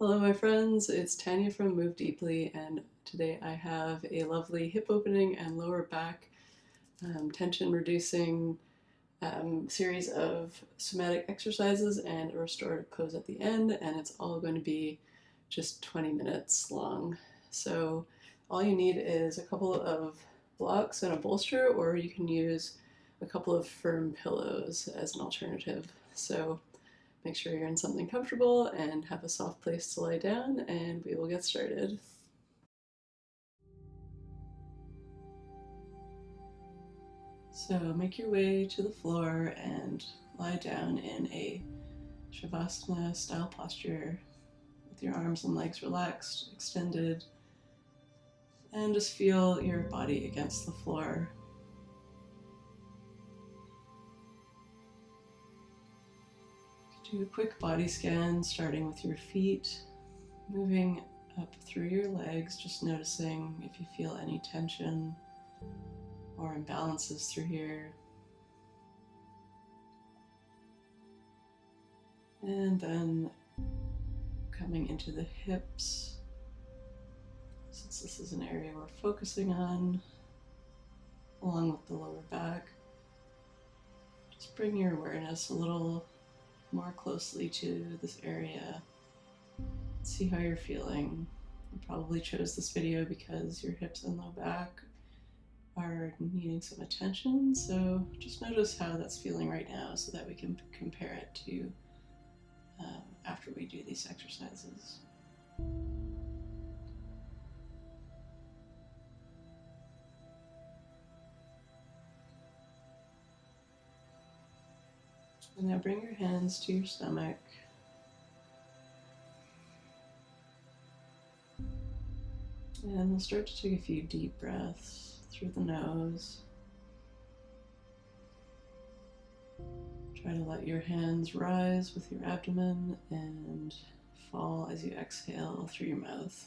Hello my friends, it's Tanya from Move Deeply, and today I have a lovely hip opening and lower back tension reducing series of somatic exercises and a restorative pose at the end, and it's all going to be just 20 minutes long. So all you need is a couple of blocks and a bolster, or you can use a couple of firm pillows as an alternative. So make sure you're in something comfortable and have a soft place to lie down, and we will get started. So make your way to the floor and lie down in a Shavasana style posture with your arms and legs relaxed, extended, and just feel your body against the floor. Do a quick body scan starting with your feet, moving up through your legs, just noticing if you feel any tension or imbalances through here. And then coming into the hips, since this is an area we're focusing on, along with the lower back. Just bring your awareness a little more closely to this area. See how you're feeling. You probably chose this video because your hips and low back are needing some attention, so just notice how that's feeling right now so that we can compare it to after we do these exercises. And now bring your hands to your stomach. And we'll start to take a few deep breaths through the nose. Try to let your hands rise with your abdomen and fall as you exhale through your mouth.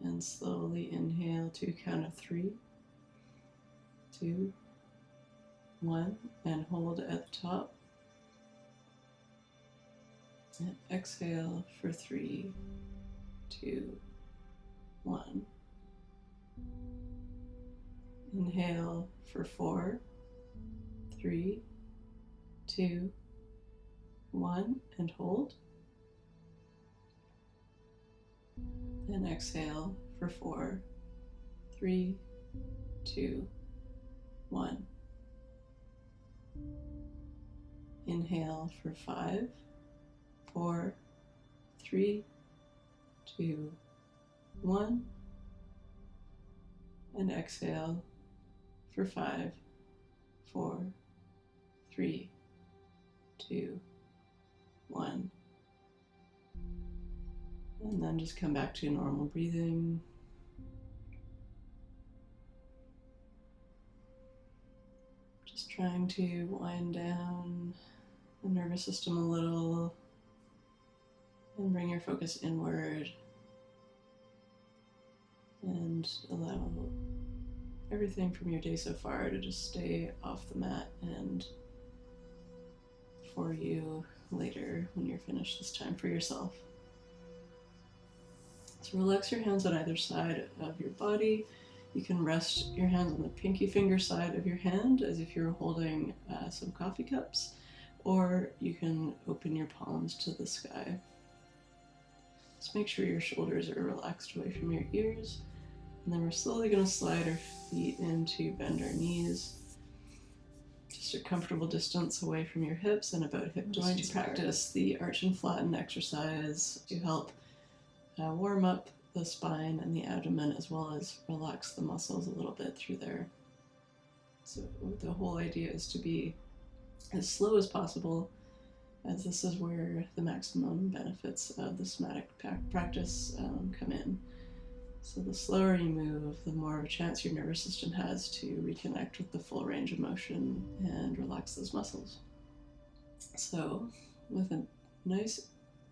And slowly inhale to a count of 3, 2, 1, and hold at the top. And exhale for 3, 2, 1. Inhale for 4, 3, 2, 1, and hold. And exhale for 4, 3, 2, 1. Inhale for 5, 4, 3, 2, 1. And exhale for 5, 4, 3, 2, 1. And then just come back to normal breathing. Just trying to wind down the nervous system a little and bring your focus inward and allow everything from your day so far to just stay off the mat and for you later when you're finished this time for yourself. So relax your hands on either side of your body. You can rest your hands on the pinky finger side of your hand as if you're holding some coffee cups, or you can open your palms to the sky. Just make sure your shoulders are relaxed away from your ears, and then we're slowly going to slide our feet in to bend our knees. Just a comfortable distance away from your hips and about hip distance. I'm going to practice the arch and flatten exercise to help warm up the spine and the abdomen, as well as relax the muscles a little bit through there. So the whole idea is to be as slow as possible, as this is where the maximum benefits of the somatic practice come in. So the slower you move, the more of a chance your nervous system has to reconnect with the full range of motion and relax those muscles. So with a nice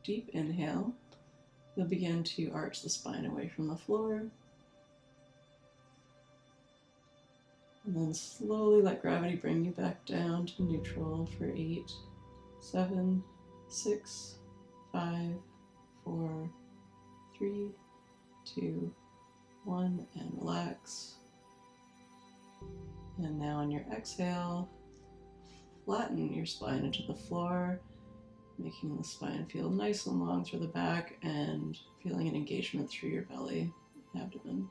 deep inhale, you'll begin to arch the spine away from the floor. And then slowly let gravity bring you back down to neutral for 8, 7, 6, 5, 4, 3, 2, 1, and relax. And now on your exhale, flatten your spine into the floor, making the spine feel nice and long through the back and feeling an engagement through your belly, abdomen.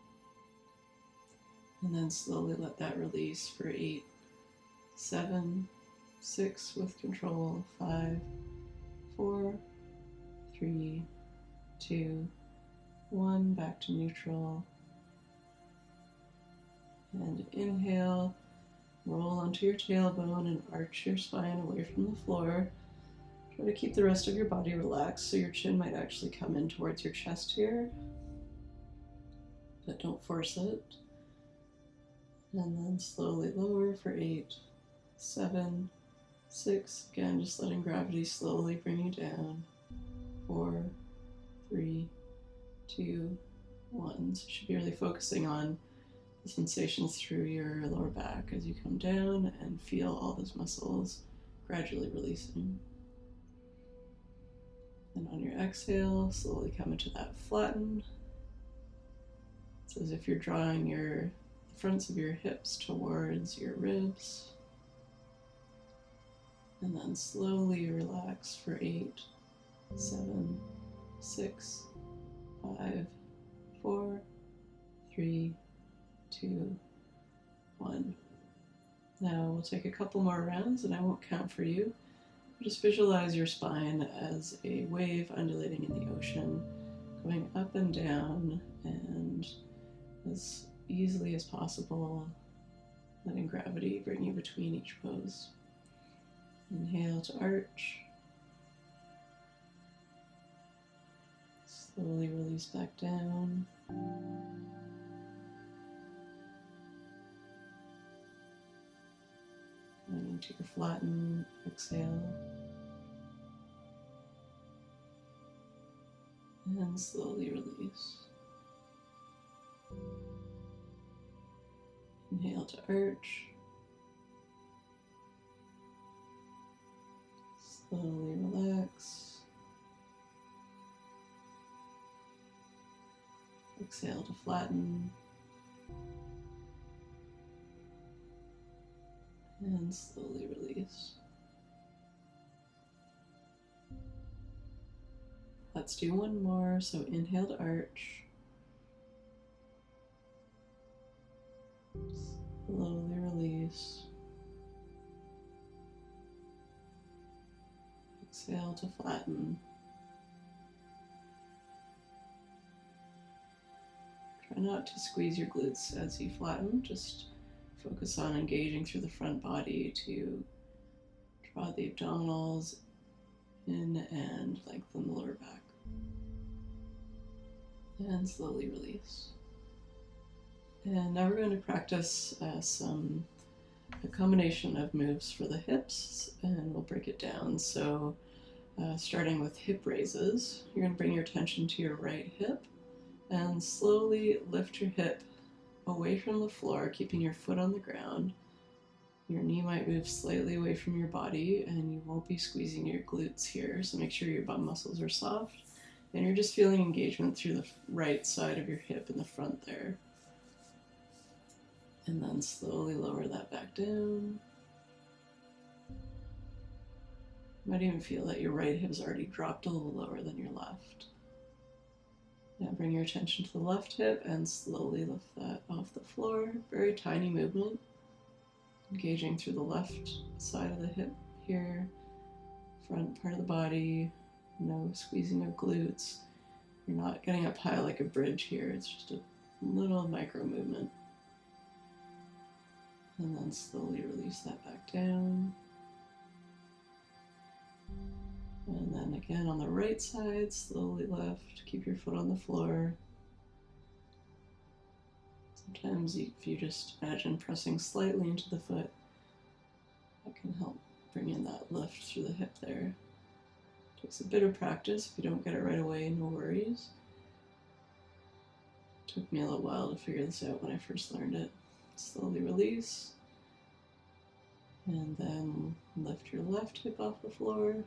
And then slowly let that release for 8, 7, 6 with control, 5, 4, 3, 2, 1, back to neutral. And inhale, roll onto your tailbone and arch your spine away from the floor. Try to keep the rest of your body relaxed, so your chin might actually come in towards your chest here, but don't force it. And then slowly lower for 8, 7, 6, again just letting gravity slowly bring you down, 4, 3, 2, 1. So you should be really focusing on the sensations through your lower back as you come down and feel all those muscles gradually releasing. And on your exhale, slowly come into that flatten. It's as if you're drawing the fronts of your hips towards your ribs. And then slowly relax for 8, 7, 6, 5, 4, 3, 2, 1. Now we'll take a couple more rounds and I won't count for you. Just visualize your spine as a wave undulating in the ocean, going up and down, and as easily as possible, letting gravity bring you between each pose. Inhale to arch. Slowly release back down. Going into your flatten, exhale. And slowly release. Inhale to arch. Slowly relax. Exhale to flatten. And slowly release. Let's do one more. So inhale to arch. Slowly release. Exhale to flatten. Try not to squeeze your glutes as you flatten. Just focus on engaging through the front body to draw the abdominals in and lengthen the lower back. And slowly release. And now we're going to practice a combination of moves for the hips, and we'll break it down. So starting with hip raises, you're going to bring your attention to your right hip and slowly lift your hip away from the floor, keeping your foot on the ground. Your knee might move slightly away from your body, and you won't be squeezing your glutes here, so make sure your bum muscles are soft. And you're just feeling engagement through the right side of your hip in the front there. And then slowly lower that back down. You might even feel that your right hip has already dropped a little lower than your left. Now bring your attention to the left hip and slowly lift that off the floor. Very tiny movement. Engaging through the left side of the hip here. Front part of the body. No squeezing of glutes. You're not getting up high like a bridge here. It's just a little micro movement. And then slowly release that back down. And then again on the right side, slowly lift. Keep your foot on the floor. Sometimes if you just imagine pressing slightly into the foot, that can help bring in that lift through the hip there. Takes a bit of practice. If you don't get it right away, no worries. It took me a little while to figure this out when I first learned it. Slowly release. And then lift your left hip off the floor.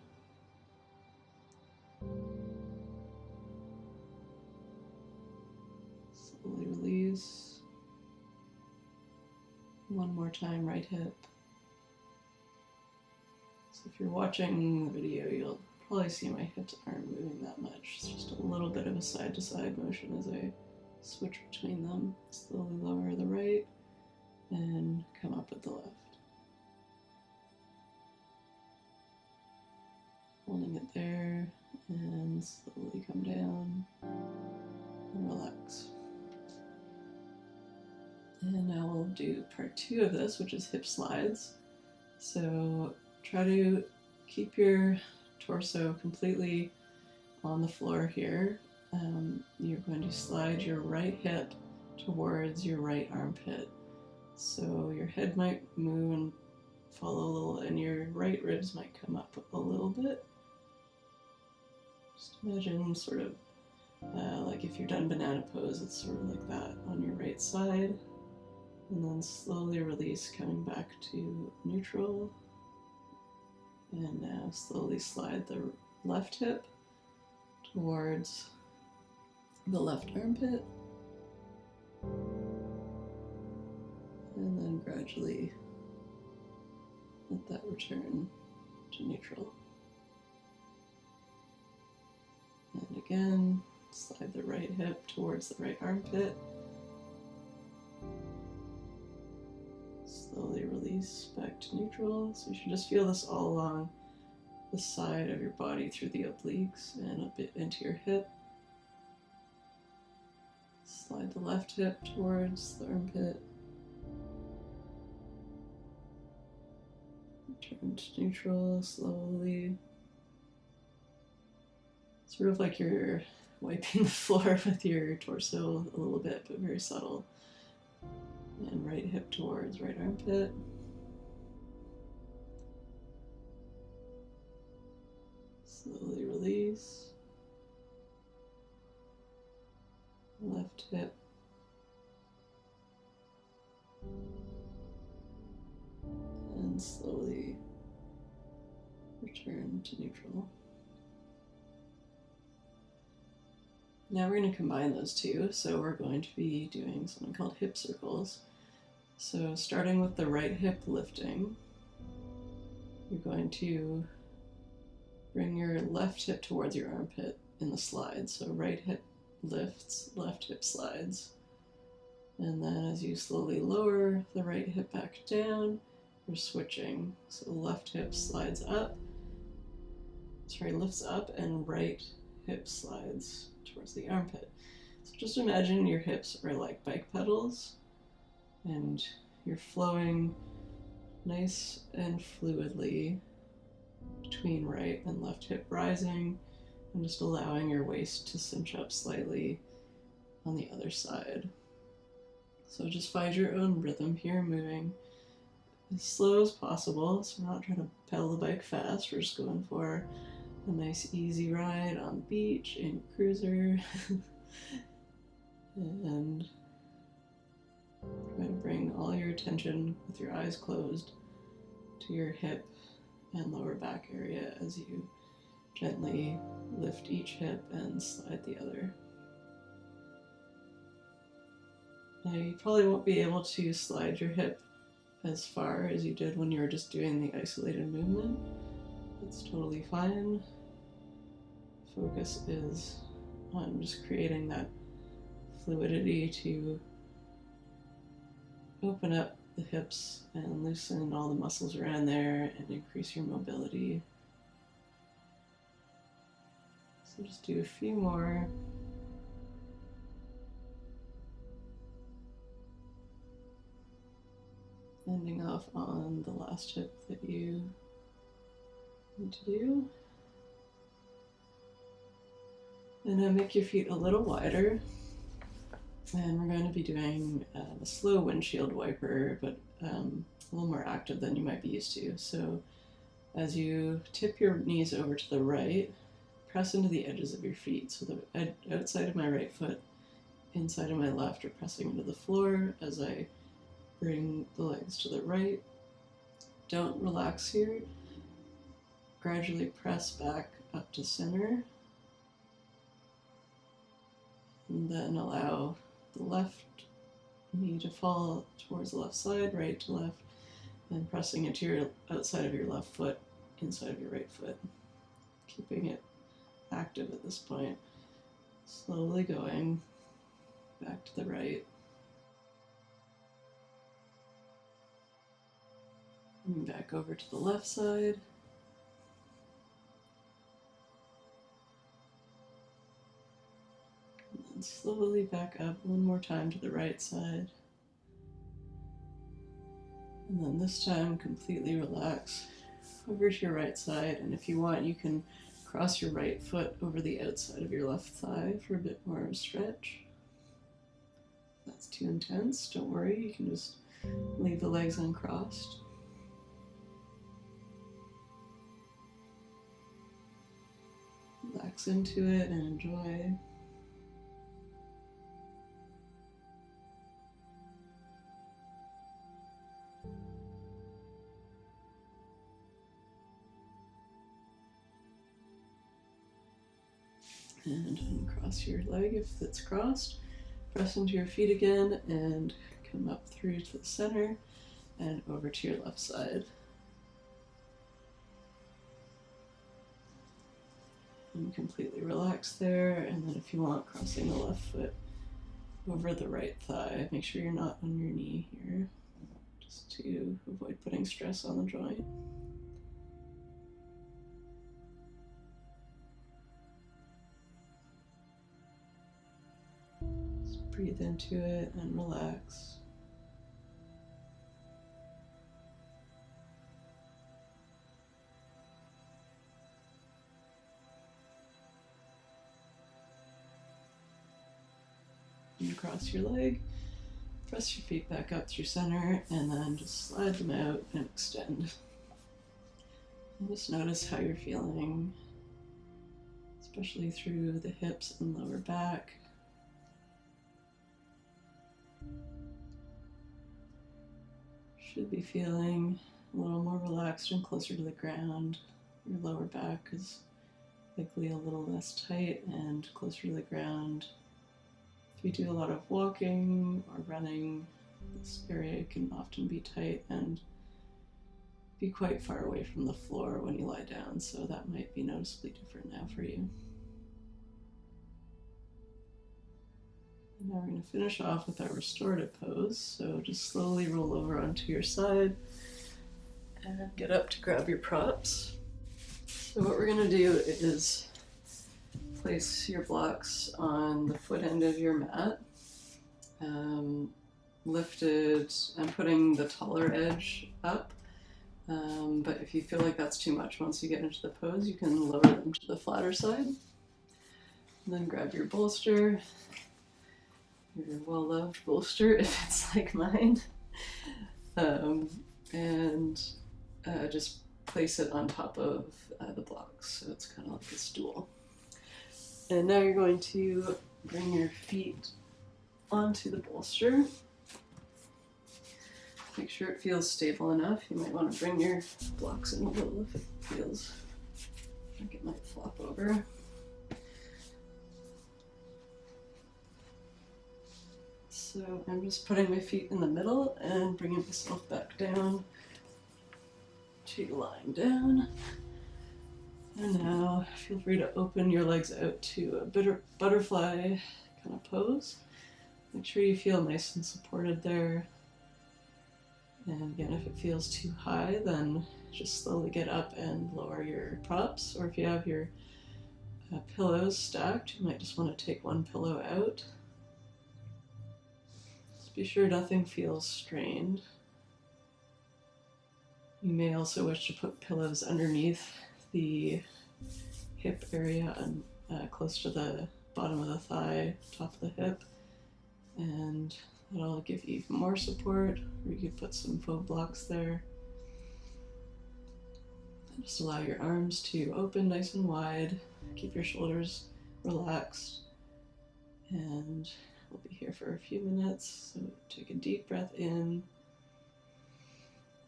Slowly release. One more time, right hip. So if you're watching the video, you'll probably see my hips aren't moving that much. It's just a little bit of a side-to-side motion as I switch between them. Slowly lower the right and come up with the left. Holding it there and slowly come down and relax. And now we'll do part 2 of this, which is hip slides. So try to keep your torso completely on the floor here. You're going to slide your right hip towards your right armpit. So your head might move and follow a little, and your right ribs might come up a little bit. Just imagine sort of like if you've done banana pose, it's sort of like that on your right side. And then slowly release, coming back to neutral. And now slowly slide the left hip towards the left armpit. And then gradually let that return to neutral. And again, slide the right hip towards the right armpit. Slowly release back to neutral. So you should just feel this all along the side of your body through the obliques and a bit into your hip. Slide the left hip towards the armpit. Return to neutral slowly. Sort of like you're wiping the floor with your torso a little bit, but very subtle. And right hip towards right armpit. Slowly release. Left hip. And slowly return to neutral. Now we're going to combine those two, so we're going to be doing something called hip circles. So starting with the right hip lifting, you're going to bring your left hip towards your armpit in the slide. So right hip lifts, left hip slides. And then as you slowly lower the right hip back down, we're switching. So left hip slides up, lifts up, and right hip slides towards the armpit. So just imagine your hips are like bike pedals and you're flowing nice and fluidly between right and left hip rising and just allowing your waist to cinch up slightly on the other side. So just find your own rhythm here, moving as slow as possible. So we're not trying to pedal the bike fast, we're just going for a nice easy ride on the beach in cruiser. And try to bring all your attention with your eyes closed to your hip and lower back area as you gently lift each hip and slide the other. Now you probably won't be able to slide your hip as far as you did when you were just doing the isolated movement. That's totally fine. Focus is on just creating that fluidity to open up the hips and loosen all the muscles around there and increase your mobility. So just do a few more. Ending off on the last hip that you need to do. And now make your feet a little wider. And we're going to be doing a slow windshield wiper, but a little more active than you might be used to. So as you tip your knees over to the right, press into the edges of your feet. So the outside of my right foot, inside of my left are pressing into the floor as I bring the legs to the right. Don't relax here. Gradually press back up to center. And then allow the left knee to fall towards the left side, right to left, and pressing into your outside of your left foot, inside of your right foot. Keeping it active at this point. Slowly going back to the right. And back over to the left side. And then slowly back up one more time to the right side. And then this time completely relax over to your right side. And if you want, you can cross your right foot over the outside of your left thigh for a bit more of a stretch. If that's too intense, don't worry, you can just leave the legs uncrossed. Relax into it and enjoy. And uncross your leg if it's crossed. Press into your feet again and come up through to the center and over to your left side. And completely relax there. And then if you want, crossing the left foot over the right thigh. Make sure you're not on your knee here, just to avoid putting stress on the joint. Just breathe into it and relax. And cross your leg, press your feet back up through center, and then just slide them out and extend. And just notice how you're feeling, especially through the hips and lower back. Should be feeling a little more relaxed and closer to the ground. Your lower back is likely a little less tight and closer to the ground. If you do a lot of walking or running, this area can often be tight and be quite far away from the floor when you lie down, so that might be noticeably different now for you. And now we're going to finish off with our restorative pose, so just slowly roll over onto your side and get up to grab your props. So what we're going to do is place your blocks on the foot end of your mat, lifted and putting the taller edge up. But if you feel like that's too much, once you get into the pose, you can lower them to the flatter side. And then grab your bolster, your well-loved bolster if it's like mine, and just place it on top of the blocks, so it's kind of like a stool. And now you're going to bring your feet onto the bolster. Make sure it feels stable enough. You might want to bring your blocks in a little if it feels like it might flop over. So I'm just putting my feet in the middle and bringing myself back down to lying down. And now feel free to open your legs out to a butterfly kind of pose. Make sure you feel nice and supported there. And again, if it feels too high, then just slowly get up and lower your props. Or if you have your pillows stacked, you might just want to take one pillow out. Just be sure nothing feels strained. You may also wish to put pillows underneath the hip area and close to the bottom of the thigh, top of the hip, and that'll give you even more support, or you could put some faux blocks there. And just allow your arms to open nice and wide, keep your shoulders relaxed, and we'll be here for a few minutes. So take a deep breath in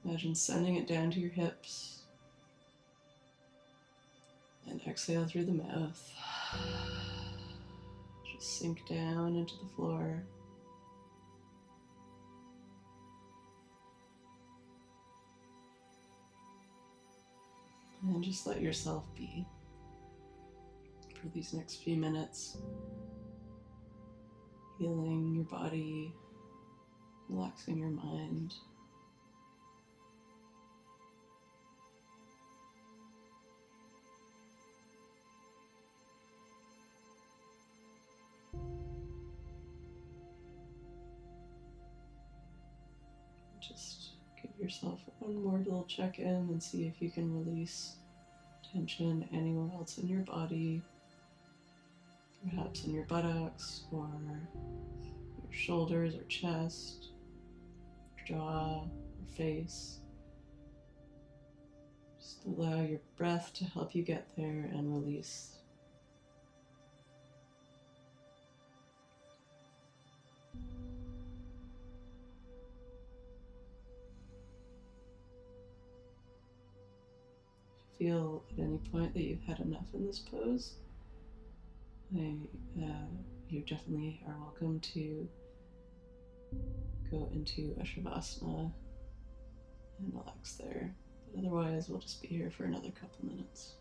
Imagine sending it down to your hips. And exhale through the mouth. Just sink down into the floor. And just let yourself be for these next few minutes. Healing your body, relaxing your mind. Just give yourself one more little check-in and see if you can release tension anywhere else in your body, perhaps in your buttocks or your shoulders or chest, jaw or face. Just allow your breath to help you get there and release. Feel at any point that you've had enough in this pose, you definitely are welcome to go into a Shavasana and relax there. But otherwise, we'll just be here for another couple minutes.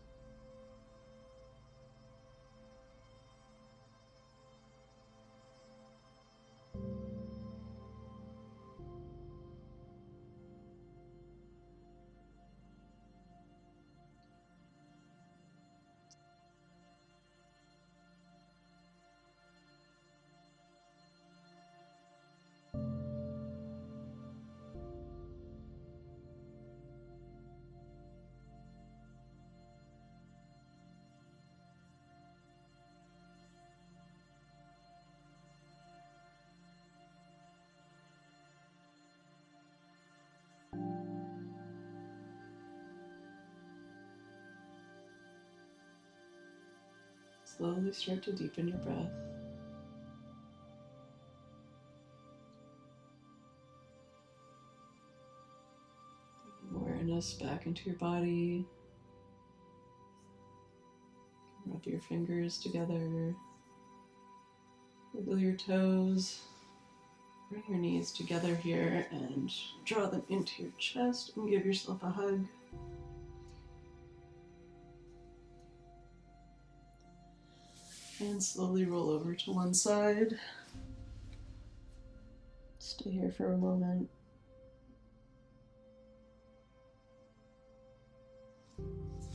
Slowly start to deepen your breath. Awareness back into your body. Rub your fingers together. Wiggle your toes. Bring your knees together here and draw them into your chest and give yourself a hug. And slowly roll over to one side. Stay here for a moment.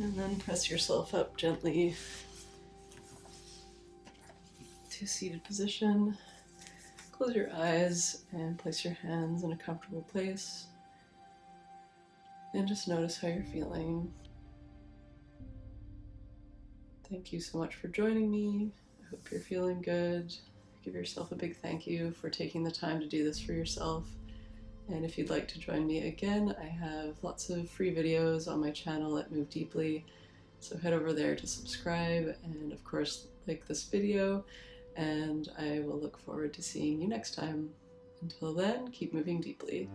And then press yourself up gently to seated position. Close your eyes and place your hands in a comfortable place. And just notice how you're feeling. Thank you so much for joining me. I hope you're feeling good. Give yourself a big thank you for taking the time to do this for yourself. And if you'd like to join me again, I have lots of free videos on my channel at Move Deeply. So head over there to subscribe and of course like this video, and I will look forward to seeing you next time. Until then, keep moving deeply.